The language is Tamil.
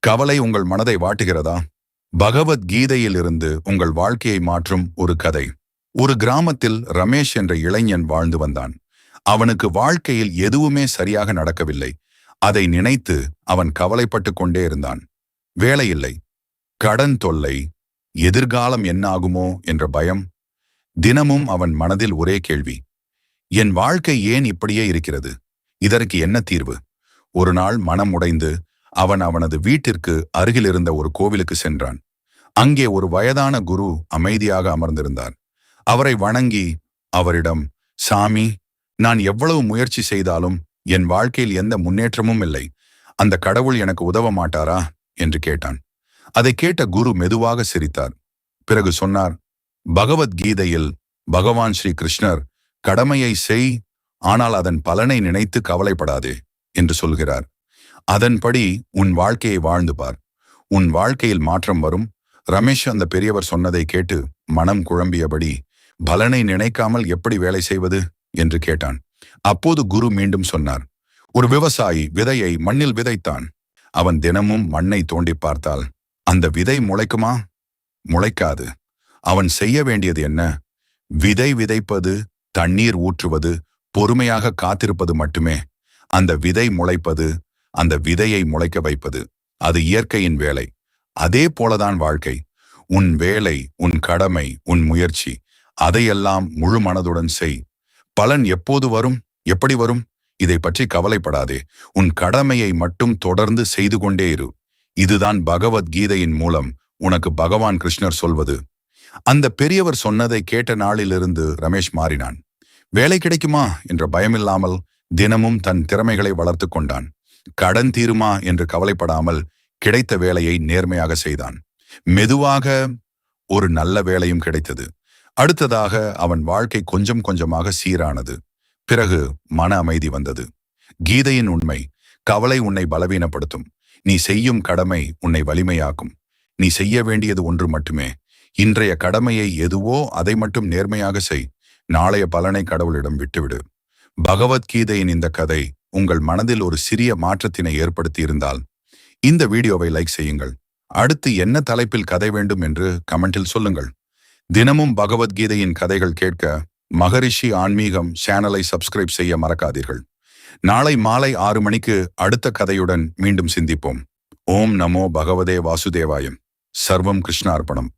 கவலை உங்கள் மனதை வாட்டுகிறதா? பகவத்கீதையிலிருந்து உங்கள் வாழ்க்கையை மாற்றும் ஒரு கதை. ஒரு கிராமத்தில் ரமேஷ் என்ற இளைஞன் வாழ்ந்து வந்தான். அவனுக்கு வாழ்க்கையில் எதுவுமே சரியாக நடக்கவில்லை. அதை நினைத்து அவன் கவலைப்பட்டு கொண்டே இருந்தான். வேலையில்லை, கடன் தொல்லை, எதிர்காலம் என்ன ஆகுமோ என்ற பயம். தினமும் அவன் மனதில் ஒரே கேள்வி: என் வாழ்க்கை ஏன் இப்படியே இருக்கிறது? இதற்கு என்ன தீர்வு? ஒரு நாள் மனம் உடைந்து அவன் அவனது வீட்டிற்கு அருகில் இருந்த ஒரு கோவிலுக்கு சென்றான். அங்கே ஒரு வயதான குரு அமைதியாக அமர்ந்திருந்தார். அவரை வணங்கி அவரிடம், சாமி, நான் எவ்வளவு முயற்சி செய்தாலும் என் வாழ்க்கையில் எந்த முன்னேற்றமும் இல்லை. அந்த கடவுள் எனக்கு உதவ மாட்டாரா என்று கேட்டான். அதை கேட்ட குரு மெதுவாக சிரித்தார். பிறகு சொன்னார், பகவத்கீதையில் பகவான் ஸ்ரீ கிருஷ்ணர் கடமையை செய், ஆனால் அதன் பலனை நினைத்து கவலைப்படாதே என்று சொல்கிறார். அதன்படி உன் வாழ்க்கையை வாழ்ந்து பார். உன் வாழ்க்கையில் மாற்றம் வரும். ரமேஷ் அந்த பெரியவர் சொன்னதை கேட்டு மனம் குழம்பியபடி, பலனை நினைக்காமல் எப்படி வேலை செய்வது என்று கேட்டான். அப்போது குரு மீண்டும் சொன்னார், ஒரு விவசாயி விதையை மண்ணில் விதைத்தான். அவன் தினமும் மண்ணை தோண்டி பார்த்தால் அந்த விதை முளைக்குமா? முளைக்காது. அவன் செய்ய வேண்டியது என்ன? விதை விதைப்பது, தண்ணீர் ஊற்றுவது, பொறுமையாக காத்திருப்பது மட்டுமே. அந்த விதை முளைப்பது, அந்த விதையை முளைக்க வைப்பது, அது இயற்கையின் வேலை. அதே போலதான் வாழ்க்கை. உன் வேலை, உன் கடமை, உன் முயற்சி, அதையெல்லாம் முழு மனதுடன் செய். பலன் எப்போது வரும், எப்படி வரும், இதை பற்றி கவலைப்படாதே. உன் கடமையை மட்டும் தொடர்ந்து செய்து கொண்டே இரு. இதுதான் பகவத்கீதையின் மூலம் உனக்கு பகவான் கிருஷ்ணர் சொல்வது. அந்த பெரியவர் சொன்னதை கேட்ட நாளிலிருந்து ரமேஷ் மாறினான். வேலை கிடைக்குமா என்ற பயமில்லாமல் தினமும் தன் திறமைகளை வளர்த்து கொண்டான். கடன் தீருமா என்று கவலைப்படாமல் கிடைத்த வேலையை நேர்மையாக செய்தான். மெதுவாக ஒரு நல்ல வேலையும் கிடைத்தது. அடுத்ததாக அவன் வாழ்க்கை கொஞ்சம் கொஞ்சமாக சீரானது. பிறகு மன அமைதி வந்தது. கீதையின் உண்மை: கவலை உன்னை பலவீனப்படுத்தும். நீ செய்யும் கடமை உன்னை வலிமையாக்கும். நீ செய்ய வேண்டியது ஒன்று மட்டுமே. இன்றைய கடமையை எதுவோ அதை மட்டும் நேர்மையாக செய். நாளைய பலனை கடவுளிடம் விட்டுவிடு. பகவத்கீதையின் இந்த கதை உங்கள் மனதில் ஒரு சிறிய மாற்றத்தினை ஏற்படுத்தி இருந்தால் இந்த வீடியோவை லைக் செய்யுங்கள். அடுத்து என்ன தலைப்பில் கதை வேண்டும் என்று கமெண்டில் சொல்லுங்கள். தினமும் பகவத்கீதையின் கதைகள் கேட்க மகரிஷி ஆன்மீகம் சேனலை சப்ஸ்கிரைப் செய்ய மறக்காதீர்கள். நாளை மாலை 6 மணிக்கு அடுத்த கதையுடன் மீண்டும் சிந்திப்போம். ஓம் நமோ பகவதே வாசுதேவாயம். சர்வம் கிருஷ்ணார்ப்பணம்.